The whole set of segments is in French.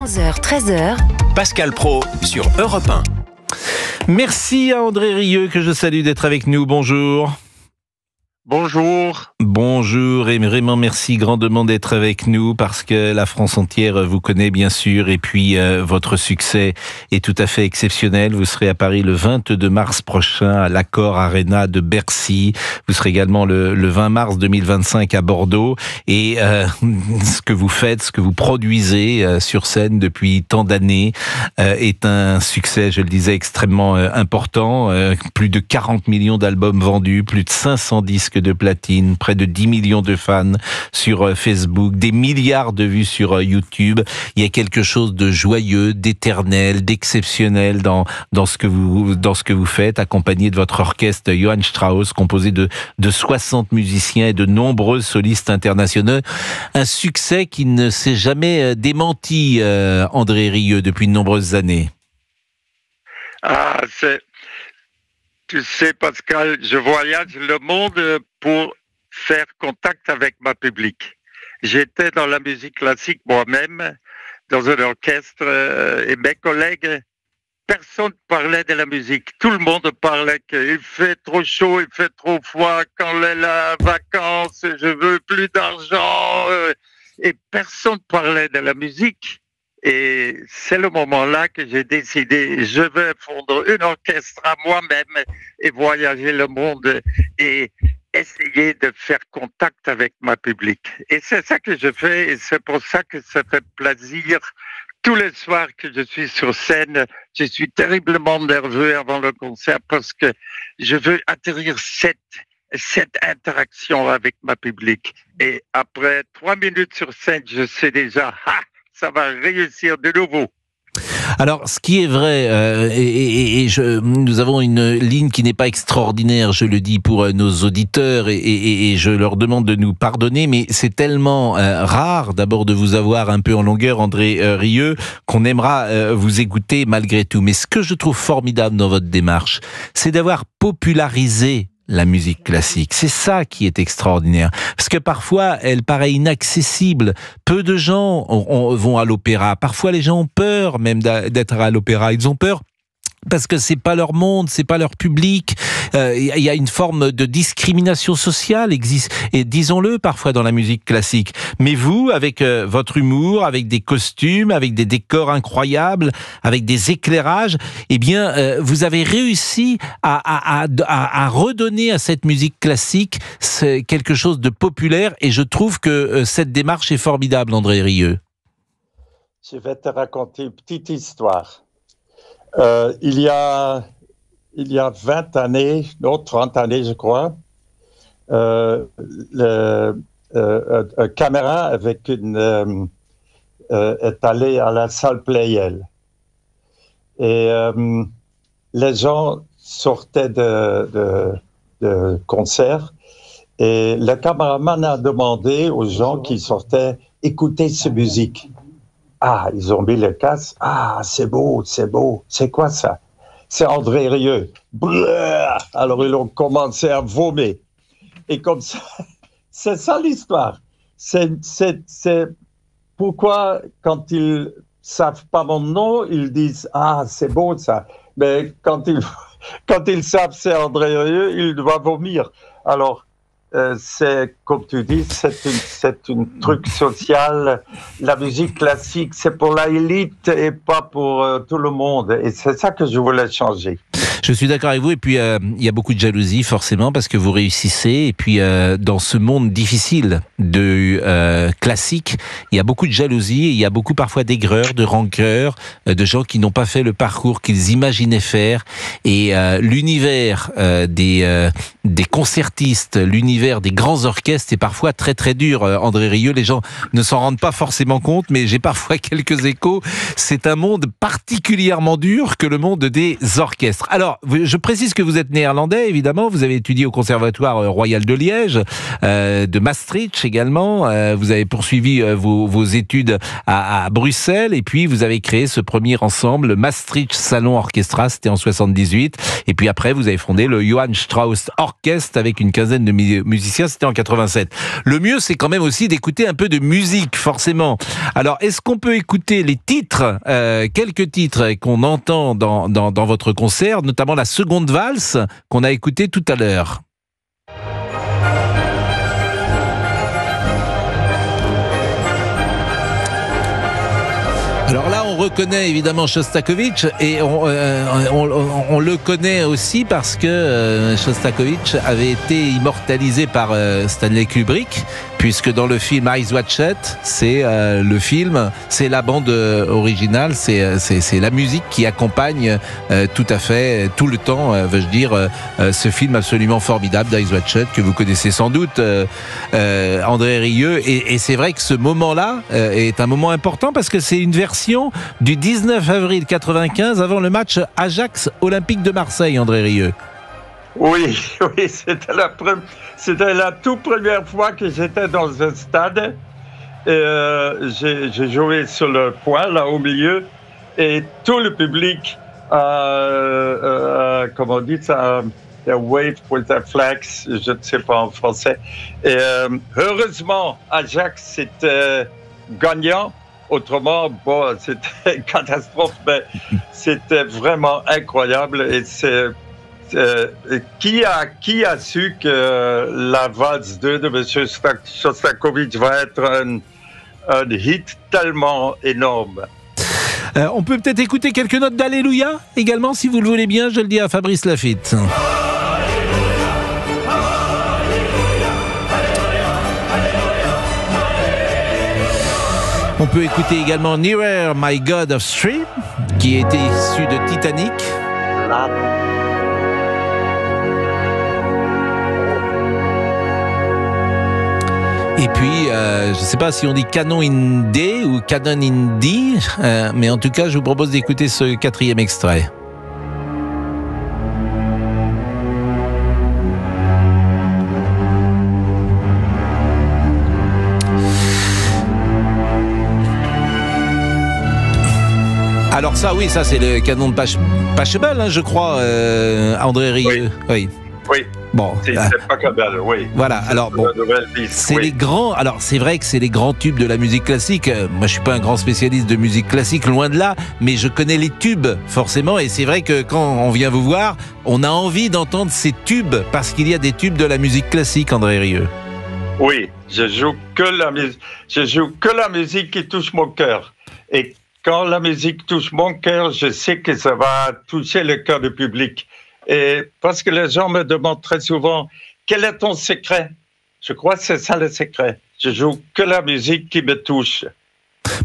11h, 13h. Pascal Praud sur Europe 1. Merci à André Rieu que je salue d'être avec nous. Bonjour. Bonjour. Bonjour et vraiment merci grandement d'être avec nous parce que la France entière vous connaît bien sûr et puis votre succès est tout à fait exceptionnel. Vous serez à Paris le 22 mars prochain à l'Accor Arena de Bercy. Vous serez également le 20 mars 2025 à Bordeaux et ce que vous faites, ce que vous produisez sur scène depuis tant d'années est un succès, je le disais, extrêmement important. Plus de 40 millions d'albums vendus, plus de 500 disques de platine, près de 10 millions de fans sur Facebook, des milliards de vues sur YouTube. Il y a quelque chose de joyeux, d'éternel, d'exceptionnel dans ce que vous faites, accompagné de votre orchestre Johann Strauss, composé de 60 musiciens et de nombreux solistes internationaux. Un succès qui ne s'est jamais démenti, André Rieu, depuis de nombreuses années. Tu sais, Pascal, je voyage le monde pour faire contact avec ma public. J'étais dans la musique classique moi-même, dans un orchestre, et mes collègues, personne ne parlait de la musique. Tout le monde parlait qu'il fait trop chaud, il fait trop froid, quand est la vacances, je veux plus d'argent, et personne ne parlait de la musique. Et c'est le moment-là que j'ai décidé, je vais fondre un orchestre à moi-même et voyager le monde et essayer de faire contact avec ma public. Et c'est ça que je fais et c'est pour ça que ça fait plaisir. Tous les soirs que je suis sur scène, je suis terriblement nerveux avant le concert parce que je veux atterrir cette interaction avec ma public. Et après 3 minutes sur scène, je sais déjà, ça va réussir de nouveau. Alors, ce qui est vrai, nous avons une ligne qui n'est pas extraordinaire, je le dis pour nos auditeurs, et je leur demande de nous pardonner, mais c'est tellement rare d'abord de vous avoir un peu en longueur, André Rieu, qu'on aimera vous écouter malgré tout. Mais ce que je trouve formidable dans votre démarche, c'est d'avoir popularisé la musique classique. C'est ça qui est extraordinaire. Parce que parfois, elle paraît inaccessible. Peu de gens vont à l'opéra. Parfois, les gens ont peur même d'être à l'opéra. Ils ont peur parce que c'est pas leur monde, c'est pas leur public. Il y a une forme de discrimination sociale existe, et disons-le parfois dans la musique classique. Mais vous, avec votre humour, avec des costumes, avec des décors incroyables, avec des éclairages, eh bien, vous avez réussi à redonner à cette musique classique quelque chose de populaire. Et je trouve que cette démarche est formidable, André Rieu. Je vais te raconter une petite histoire. Il y a 20 années, non, 30 années, je crois, un caméra avec est allé à la salle Pleyel. Et les gens sortaient de concert et le caméraman a demandé aux gens qui sortaient écouter cette musique. Ah, ils ont mis le casque. Ah, c'est beau, c'est beau. C'est quoi ça? C'est André Rieu. Blah! Alors, ils ont commencé à vomir. Et comme ça, c'est ça l'histoire. C'est pourquoi, quand ils savent pas mon nom, ils disent « Ah, c'est beau ça ». Mais quand ils savent c'est André Rieu, ils doivent vomir. Alors, c'est, comme tu dis, c'est un truc social. La musique classique, c'est pour l'élite et pas pour tout le monde. Et c'est ça que je voulais changer. Je suis d'accord avec vous. Et puis, il y a beaucoup de jalousie, forcément, parce que vous réussissez. Et puis, dans ce monde difficile de classique, il y a beaucoup de jalousie. Et il y a beaucoup, parfois, d'aigreur, de rancœur, de gens qui n'ont pas fait le parcours qu'ils imaginaient faire. Et l'univers des concertistes, l'univers des grands orchestres est parfois très, très dur. André Rieu, les gens ne s'en rendent pas forcément compte, mais j'ai parfois quelques échos. C'est un monde particulièrement dur que le monde des orchestres. Alors, Alors, je précise que vous êtes néerlandais, évidemment. Vous avez étudié au Conservatoire Royal de Liège, de Maastricht également. Vous avez poursuivi vos études à Bruxelles, et puis vous avez créé ce premier ensemble, le Maastricht Salon Orchestra, c'était en 78. Et puis après, vous avez fondé le Johann Strauss Orchestre avec une quinzaine de musiciens, c'était en 87. Le mieux, c'est quand même aussi d'écouter un peu de musique, forcément. Alors, est-ce qu'on peut écouter les titres, quelques titres qu'on entend dans votre concert, notamment la seconde valse qu'on a écoutée tout à l'heure? Alors là, on reconnaît évidemment Shostakovich, et on le connaît aussi parce que Shostakovich avait été immortalisé par Stanley Kubrick, puisque dans le film Eyes Wide Shut, c'est le film, c'est la bande originale, c'est la musique qui accompagne tout à fait, tout le temps, veux-je dire, ce film absolument formidable d'Eyes Wide Shut, que vous connaissez sans doute, André Rieu, et c'est vrai que ce moment-là est un moment important parce que c'est une version du 19 avril 95 avant le match Ajax Olympique de Marseille, André Rieu. Oui, c'était la toute première fois que j'étais dans un stade. J'ai joué sur le point, là au milieu, et tout le public, comment on dit ça, wave with their flags, je ne sais pas en français. Et heureusement, Ajax c'était gagnant. Autrement, bon, c'était une catastrophe, mais c'était vraiment incroyable. Et qui a su que la valse 2 de M. Shostakovich va être un hit tellement énorme? On peut peut-être écouter quelques notes d'Alléluia également, si vous le voulez bien, je le dis à Fabrice Lafitte. On peut écouter également Nearer My God of Stream, qui était issu de Titanic. Et puis, je ne sais pas si on dit Canon in D ou Canon in D, mais en tout cas, je vous propose d'écouter ce quatrième extrait. Alors ça, oui, ça c'est le canon de Pachelbel, hein, je crois, André Rieu. Oui. Oui. Bon, c'est Pachelbel, oui. Voilà. Alors bon, c'est les grands. Alors c'est vrai que c'est les grands tubes de la musique classique. Moi, je suis pas un grand spécialiste de musique classique, loin de là, mais je connais les tubes forcément. Et c'est vrai que quand on vient vous voir, on a envie d'entendre ces tubes parce qu'il y a des tubes de la musique classique, André Rieu. Oui, je joue que la musique qui touche mon cœur. Et quand la musique touche mon cœur, je sais que ça va toucher le cœur du public. Et parce que les gens me demandent très souvent, quel est ton secret? Je crois que c'est ça le secret. Je joue que la musique qui me touche.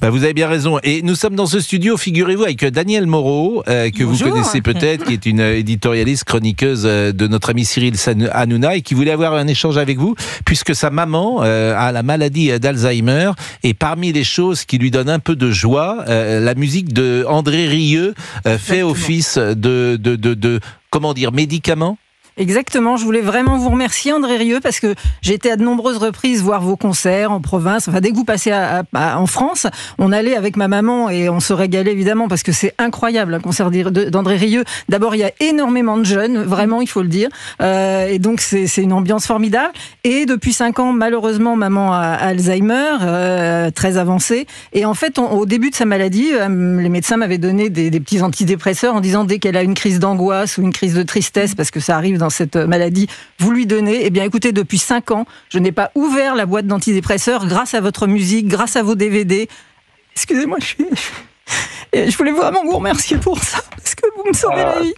Ben vous avez bien raison. Et nous sommes dans ce studio, figurez-vous, avec Danielle Moreau, que Bonjour. vous connaissez peut-être, qui est une éditorialiste, chroniqueuse de notre ami Cyril Hanouna, et qui voulait avoir un échange avec vous, puisque sa maman a la maladie d'Alzheimer, et parmi les choses qui lui donnent un peu de joie, la musique de André Rieu fait office de comment dire, médicament. Exactement, je voulais vraiment vous remercier André Rieu parce que j'ai été à de nombreuses reprises voir vos concerts en province. Enfin, dès que vous passez en France, on allait avec ma maman et on se régalait évidemment parce que c'est incroyable un concert d'André Rieu. D'abord, il y a énormément de jeunes, vraiment, il faut le dire. Et donc, c'est une ambiance formidable. Et depuis 5 ans, malheureusement, maman a Alzheimer, très avancé. Et en fait, au début de sa maladie, les médecins m'avaient donné des petits antidépresseurs en disant dès qu'elle a une crise d'angoisse ou une crise de tristesse, parce que ça arrive dans cette maladie, vous lui donnez. Eh bien, écoutez, depuis 5 ans, je n'ai pas ouvert la boîte d'antidépresseurs grâce à votre musique, grâce à vos DVD. Excusez-moi, je voulais vraiment vous remercier pour ça, parce que vous me sauvez la vie.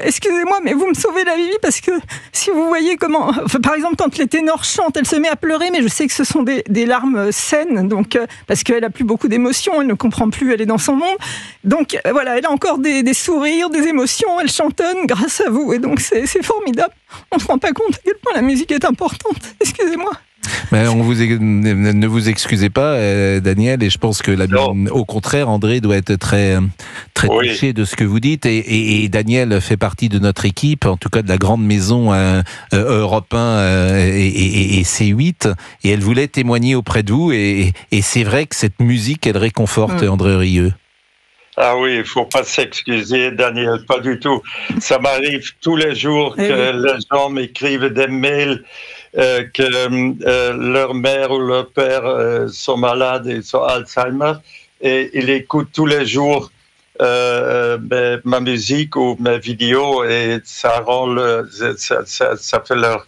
Excusez-moi, mais vous me sauvez la vie, parce que si vous voyez comment... Enfin, par exemple, quand les ténors chantent, elle se met à pleurer, mais je sais que ce sont des larmes saines, donc, parce qu'elle n'a plus beaucoup d'émotions, elle ne comprend plus, elle est dans son monde. Donc voilà, elle a encore des sourires, des émotions, elle chantonne grâce à vous, et donc c'est formidable. On ne se rend pas compte à quel point la musique est importante. Excusez-moi. Mais ne vous excusez pas, Daniel, et je pense que au contraire, André doit être très touché de ce que vous dites. Et Daniel fait partie de notre équipe, en tout cas de la grande maison Europe 1 et C8, et elle voulait témoigner auprès de vous. Et c'est vrai que cette musique, elle réconforte André Rieu. Ah oui, il faut pas s'excuser, Daniel, pas du tout. Ça m'arrive tous les jours que les gens m'écrivent des mails que leur mère ou leur père sont malades et sont Alzheimer, et ils écoutent tous les jours ma musique ou mes vidéos, et ça rend ça fait leur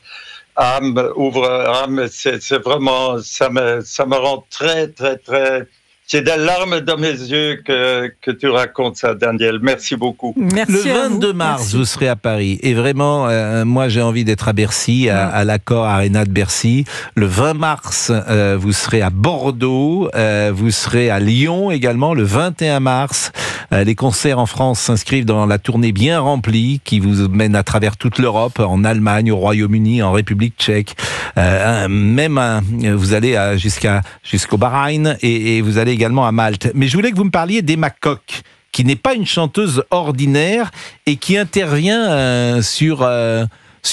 âme, ouvre âme. C'est vraiment, ça me rend très, très, très... J'ai des larmes dans mes yeux que tu racontes ça, Daniel. Merci beaucoup. Merci. Le 22 mars, vous serez à Paris. Et vraiment, moi, j'ai envie d'être à Bercy, à l'Accor Arena de Bercy. Le 20 mars, vous serez à Bordeaux. Vous serez à Lyon également. Le 21 mars, les concerts en France s'inscrivent dans la tournée bien remplie qui vous mène à travers toute l'Europe, en Allemagne, au Royaume-Uni, en République tchèque. Vous allez jusqu'au Bahreïn et vous allez également à Malte. Mais je voulais que vous me parliez d'Emma Koch, qui n'est pas une chanteuse ordinaire et qui intervient sur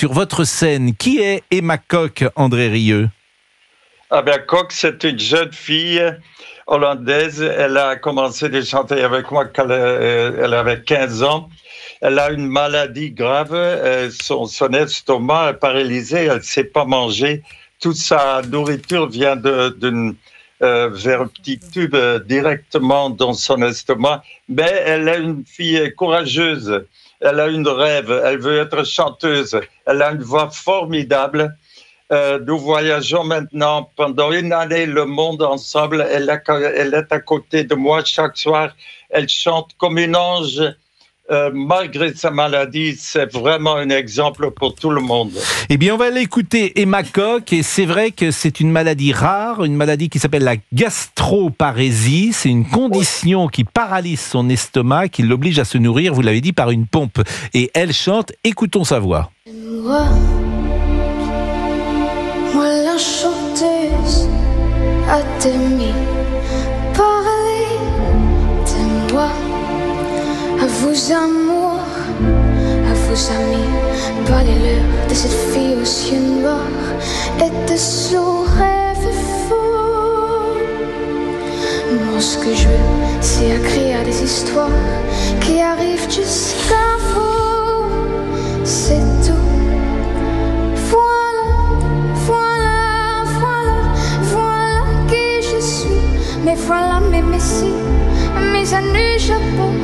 votre scène. Qui est Emma Koch, André Rieu? Ah ben, Koch, c'est une jeune fille hollandaise. Elle a commencé à chanter avec moi quand elle avait 15 ans. Elle a une maladie grave. Son estomac est paralysé. Elle ne sait pas manger. Toute sa nourriture vient vers un petit tube directement dans son estomac. Mais elle est une fille courageuse. Elle a une rêve. Elle veut être chanteuse. Elle a une voix formidable. Nous voyageons maintenant pendant une année le monde ensemble. Elle est à côté de moi chaque soir. Elle chante comme une ange. Malgré sa maladie, c'est vraiment un exemple pour tout le monde. Eh bien, on va l'écouter, Emma Koch, et c'est vrai que c'est une maladie rare, une maladie qui s'appelle la gastroparésie. C'est une condition qui paralyse son estomac, qui l'oblige à se nourrir, vous l'avez dit, par une pompe. Et elle chante, écoutons sa voix. Moi la chanteuse à t'aimer, parler de moi. À vos amours, à vos amis, parlez-leur de cette fille aux yeux noirs et de son rêve fou. Moi, ce que je veux, c'est écrire des histoires qui arrivent jusqu'à vous. C'est tout. Voilà qui je suis. Mais voilà mes messies, mes années j'apporte.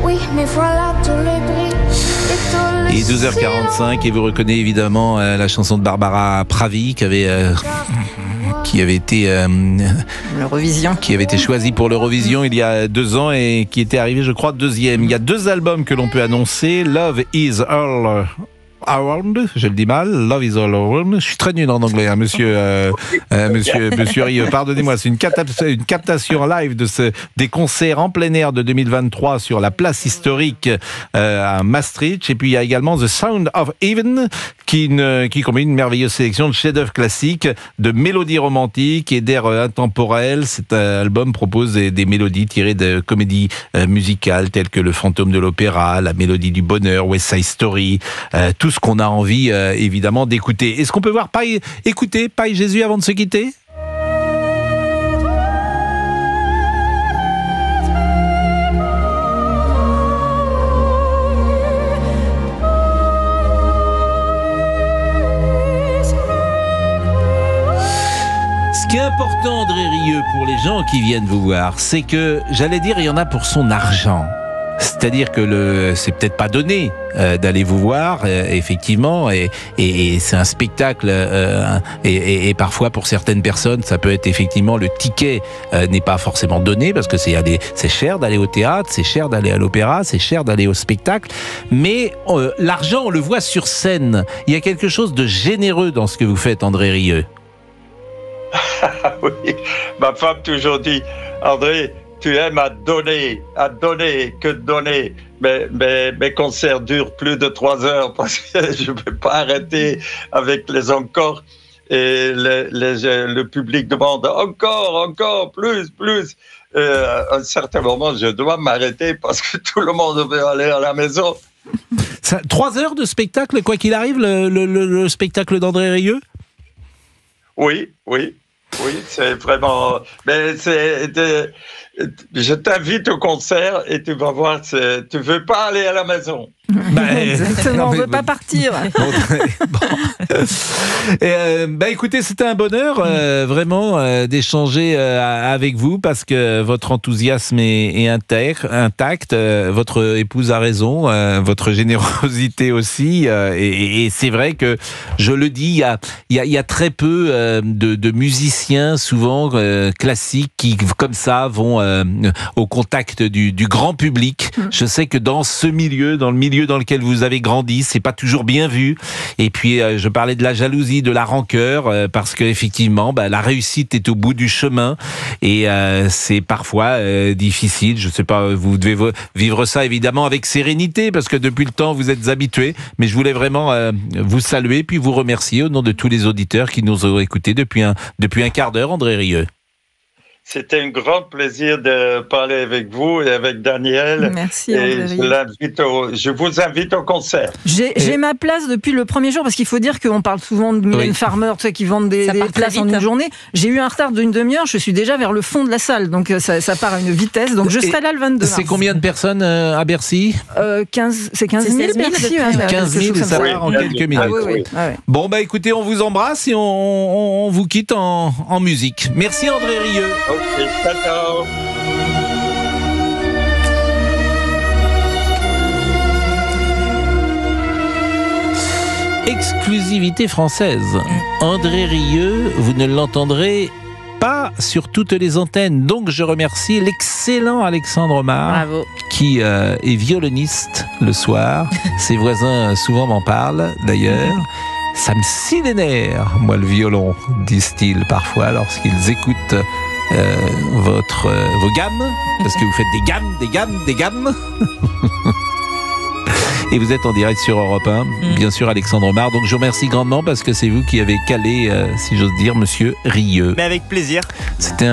Oui, mais voilà tous les bris et 12h45, et vous reconnaissez évidemment la chanson de Barbara Pravi qui avait été l'Eurovision, qui avait été choisie pour l'Eurovision il y a 2 ans et qui était arrivée, je crois, 2e. Il y a 2 albums que l'on peut annoncer. Love is All Around, je le dis mal, Love is All Around. Je suis très nul en anglais, hein, monsieur Rieu. Pardonnez-moi, c'est une captation live des concerts en plein air de 2023 sur la place historique à Maastricht. Et puis il y a également The Sound of Heaven qui combine une merveilleuse sélection de chefs-d'œuvre classiques, de mélodies romantiques et d'airs intemporels. Cet album propose des mélodies tirées de comédies musicales telles que Le Fantôme de l'Opéra, La Mélodie du Bonheur, West Side Story, tout ce qu'on a envie évidemment d'écouter. Est-ce qu'on peut voir écouter Paille Jésus avant de se quitter ? Ce qui est important, André Rieu, pour les gens qui viennent vous voir, c'est que, j'allais dire, il y en a pour son argent. C'est-à-dire que c'est peut-être pas donné d'aller vous voir, effectivement, et c'est un spectacle, et parfois pour certaines personnes, ça peut être effectivement le ticket n'est pas forcément donné parce que c'est cher d'aller au théâtre, c'est cher d'aller à l'opéra, c'est cher d'aller au spectacle, mais l'argent, on le voit sur scène. Il y a quelque chose de généreux dans ce que vous faites, André Rieu. Oui, ma femme toujours dit, André, tu aimes à donner, que donner. Mais mes concerts durent plus de 3 heures parce que je ne peux pas arrêter avec les encores. et le public demande encore, plus. À un certain moment, je dois m'arrêter parce que tout le monde veut aller à la maison. 3 heures de spectacle, quoi qu'il arrive, le spectacle d'André Rieu? Oui, c'est vraiment... Mais je t'invite au concert et tu vas voir, tu veux pas aller à la maison. Exactement, on ne veut pas partir. Écoutez, c'était un bonheur vraiment d'échanger avec vous parce que votre enthousiasme est intact, votre épouse a raison, votre générosité aussi, et c'est vrai que, je le dis, il y a très peu de musiciens, souvent classiques, qui comme ça vont au contact du grand public. Je sais que dans ce milieu, dans le milieu dans lequel vous avez grandi, c'est pas toujours bien vu. Et puis je parlais de la jalousie, de la rancœur, parce que effectivement, la réussite est au bout du chemin et c'est parfois difficile. Je sais pas, vous devez vivre ça évidemment avec sérénité parce que depuis le temps vous êtes habitués. Mais je voulais vraiment vous saluer puis vous remercier au nom de tous les auditeurs qui nous ont écoutés depuis un quart d'heure, André Rieu. C'était un grand plaisir de parler avec vous et avec Daniel. Merci, et je vous invite au concert. J'ai ma place depuis le premier jour, parce qu'il faut dire qu'on parle souvent de Mylène Farmer, tu sais, qui vendent des places en une journée. J'ai eu un retard d'une demi-heure, je suis déjà vers le fond de la salle, donc ça part à une vitesse. Donc je serai là le 22 mars. C'est combien de personnes à Bercy? 15 000 Bercy. 15 000, ça part en quelques minutes. Oui. Bon, écoutez, on vous embrasse et on vous quitte en musique. Merci André Rieu. Ok, ciao. Exclusivité française. André Rieu, vous ne l'entendrez pas sur toutes les antennes. Donc je remercie l'excellent Alexandre Omar, qui est violoniste le soir. Ses voisins souvent m'en parlent d'ailleurs. Ça me scie les nerfs, moi le violon, disent-ils parfois lorsqu'ils écoutent vos gammes, parce que vous faites des gammes. Et vous êtes en direct sur Europe 1, bien sûr Alexandre Omar. Donc je vous remercie grandement parce que c'est vous qui avez calé, si j'ose dire, Monsieur Rieu. Mais avec plaisir. C'était un